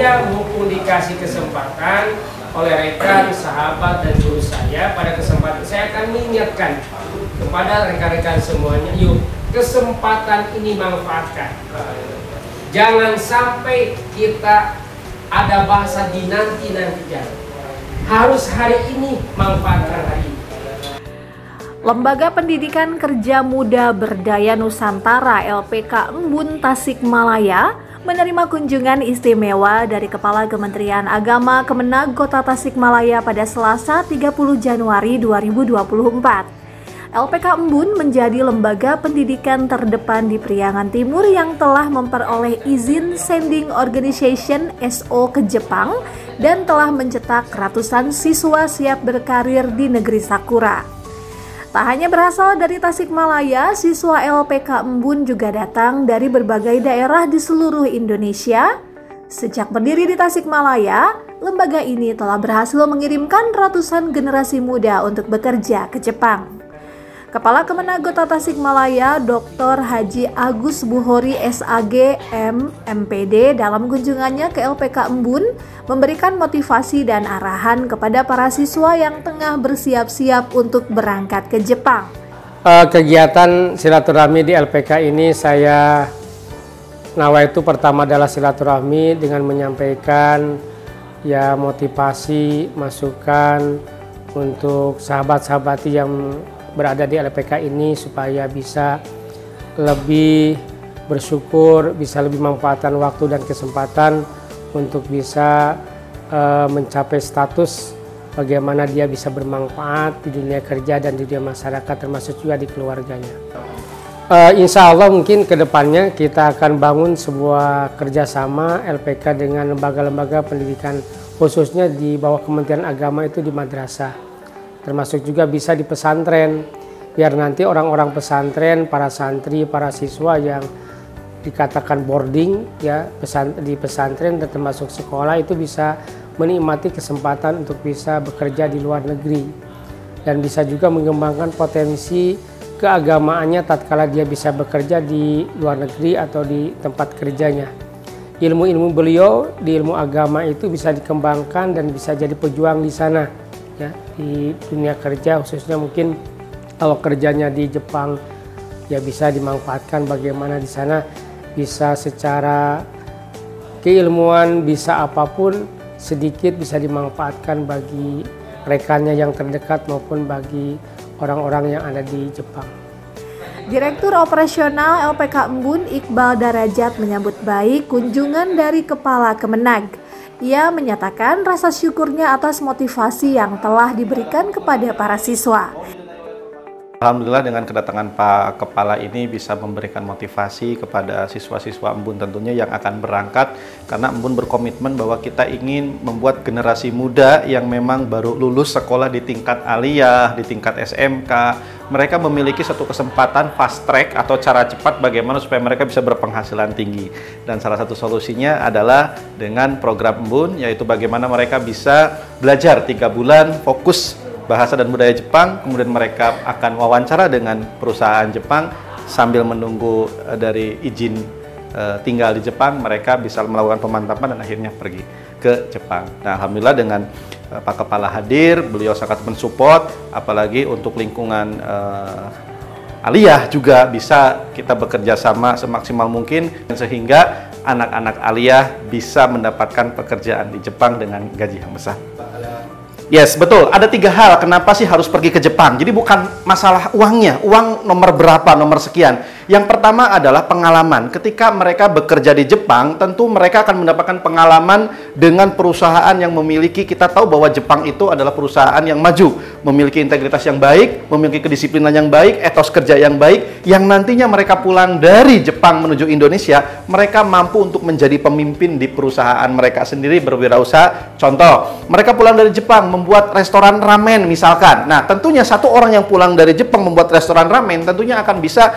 saya mumpung dikasih kesempatan oleh rekan, sahabat, dan guru saya, pada kesempatan saya akan mengingatkan kepada rekan-rekan semuanya, yuk kesempatan ini manfaatkan. Jangan sampai kita ada bahasa di nanti-nanti jangan. Harus hari ini, manfaatkan hari ini. Lembaga Pendidikan Kerja Muda Berdaya Nusantara LPK Embun Tasikmalaya menerima kunjungan istimewa dari Kepala Kementerian Agama Kemenag Kota Tasikmalaya pada Selasa 30 Januari 2024. LPK Embun menjadi lembaga pendidikan terdepan di Priangan Timur yang telah memperoleh izin Sending Organization SO ke Jepang dan telah mencetak ratusan siswa siap berkarir di negeri Sakura. Tak hanya berasal dari Tasikmalaya, siswa LPK Embun juga datang dari berbagai daerah di seluruh Indonesia. Sejak berdiri di Tasikmalaya, lembaga ini telah berhasil mengirimkan ratusan generasi muda untuk bekerja ke Jepang. Kepala Kemenag Kota Tasikmalaya, Dr. Haji Agus Buhori SAG MPD dalam kunjungannya ke LPK Embun memberikan motivasi dan arahan kepada para siswa yang tengah bersiap-siap untuk berangkat ke Jepang. Kegiatan silaturahmi di LPK ini saya nawaitu pertama adalah silaturahmi dengan menyampaikan ya motivasi, masukan untuk sahabat-sahabat yang berada di LPK ini supaya bisa lebih bersyukur, bisa lebih memanfaatkan waktu dan kesempatan untuk bisa mencapai status bagaimana dia bisa bermanfaat di dunia kerja dan di dunia masyarakat, termasuk juga di keluarganya. Insya Allah mungkin kedepannya kita akan bangun sebuah kerjasama LPK dengan lembaga-lembaga pendidikan khususnya di bawah Kementerian Agama itu di madrasah. Termasuk juga bisa di pesantren, biar nanti orang-orang pesantren, para santri, para siswa yang dikatakan boarding ya di pesantren dan termasuk sekolah itu bisa menikmati kesempatan untuk bisa bekerja di luar negeri dan bisa juga mengembangkan potensi keagamaannya tatkala dia bisa bekerja di luar negeri atau di tempat kerjanya. Ilmu-ilmu beliau di ilmu agama itu bisa dikembangkan dan bisa jadi pejuang di sana. Ya, di dunia kerja khususnya mungkin kalau kerjanya di Jepang ya bisa dimanfaatkan bagaimana di sana bisa secara keilmuan bisa apapun sedikit bisa dimanfaatkan bagi rekannya yang terdekat maupun bagi orang-orang yang ada di Jepang. Direktur Operasional LPK Embun Iqbal Darajat menyambut baik kunjungan dari Kepala Kemenag. Ia menyatakan rasa syukurnya atas motivasi yang telah diberikan kepada para siswa. Alhamdulillah dengan kedatangan Pak Kepala ini bisa memberikan motivasi kepada siswa-siswa Embun tentunya yang akan berangkat karena Embun berkomitmen bahwa kita ingin membuat generasi muda yang memang baru lulus sekolah di tingkat aliyah, di tingkat SMK. Mereka memiliki satu kesempatan fast track atau cara cepat bagaimana supaya mereka bisa berpenghasilan tinggi. Dan salah satu solusinya adalah dengan program Embun, yaitu bagaimana mereka bisa belajar 3 bulan fokus bahasa dan budaya Jepang, kemudian mereka akan wawancara dengan perusahaan Jepang sambil menunggu dari izin tinggal di Jepang, mereka bisa melakukan pemantapan dan akhirnya pergi ke Jepang. Nah, alhamdulillah dengan Pak Kepala hadir, beliau sangat mensupport, apalagi untuk lingkungan aliyah juga bisa kita bekerja sama semaksimal mungkin sehingga anak-anak aliyah bisa mendapatkan pekerjaan di Jepang dengan gaji yang besar. Yes, betul. Ada 3 hal kenapa sih harus pergi ke Jepang. Jadi bukan masalah uangnya, uang nomor berapa, nomor sekian. Yang pertama adalah pengalaman. Ketika mereka bekerja di Jepang, tentu mereka akan mendapatkan pengalaman dengan perusahaan yang memiliki, kita tahu bahwa Jepang itu adalah perusahaan yang maju, memiliki integritas yang baik, memiliki kedisiplinan yang baik, etos kerja yang baik, yang nantinya mereka pulang dari Jepang menuju Indonesia, mereka mampu untuk menjadi pemimpin di perusahaan mereka sendiri berwirausaha. Contoh, mereka pulang dari Jepang membuat restoran ramen misalkan. Nah, tentunya satu orang yang pulang dari Jepang membuat restoran ramen tentunya akan bisa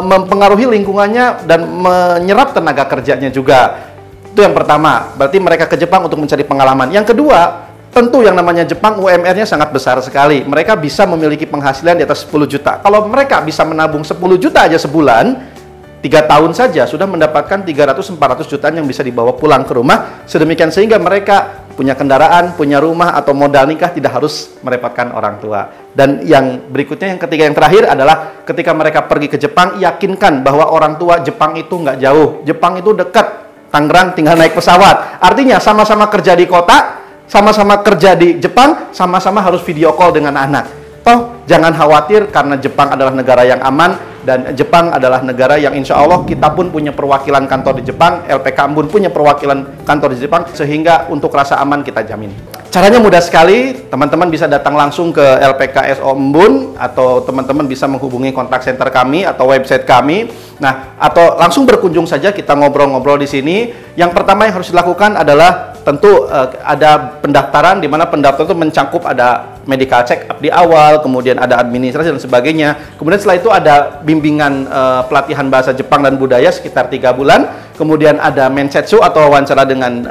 mempengaruhi lingkungannya dan menyerap tenaga kerjanya juga. Itu yang pertama, berarti mereka ke Jepang untuk mencari pengalaman. Yang kedua, tentu yang namanya Jepang UMR-nya sangat besar sekali. Mereka bisa memiliki penghasilan di atas 10 juta. Kalau mereka bisa menabung 10 juta aja sebulan, 3 tahun saja sudah mendapatkan 300-400 jutaan yang bisa dibawa pulang ke rumah, sedemikian sehingga mereka punya kendaraan, punya rumah, atau modal nikah tidak harus merepotkan orang tua. Dan yang berikutnya, yang ketiga, yang terakhir adalah ketika mereka pergi ke Jepang, yakinkan bahwa orang tua Jepang itu nggak jauh, Jepang itu dekat, Tangerang tinggal naik pesawat. Artinya sama-sama kerja di kota, sama-sama kerja di Jepang, sama-sama harus video call dengan anak. Toh jangan khawatir karena Jepang adalah negara yang aman dan Jepang adalah negara yang insya Allah kita pun punya perwakilan kantor di Jepang, LPK Embun punya perwakilan kantor di Jepang, sehingga untuk rasa aman kita jamin. Caranya mudah sekali, teman-teman bisa datang langsung ke LPK SO Embun atau teman-teman bisa menghubungi kontak center kami atau website kami. Nah, atau langsung berkunjung saja, kita ngobrol-ngobrol di sini. Yang pertama yang harus dilakukan adalah tentu ada pendaftaran, di mana pendaftaran itu mencakup ada medical check up di awal, kemudian ada administrasi dan sebagainya. Kemudian setelah itu ada bimbingan pelatihan bahasa Jepang dan budaya sekitar 3 bulan. Kemudian ada mensetsu atau wawancara dengan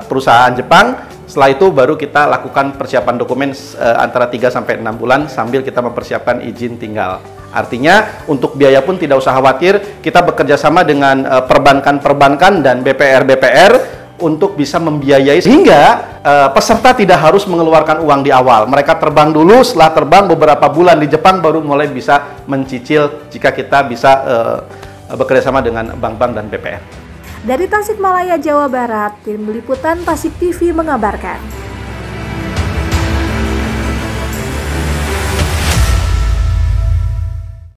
perusahaan Jepang. Setelah itu baru kita lakukan persiapan dokumen antara 3-6 bulan sambil kita mempersiapkan izin tinggal. Artinya untuk biaya pun tidak usah khawatir, kita bekerja sama dengan perbankan-perbankan dan BPR-BPR untuk bisa membiayai sehingga peserta tidak harus mengeluarkan uang di awal. Mereka terbang dulu, setelah terbang beberapa bulan di Jepang baru mulai bisa mencicil jika kita bisa bekerja sama dengan bank-bank dan BPR. Dari Tasikmalaya, Jawa Barat, tim liputan Tasik TV mengabarkan.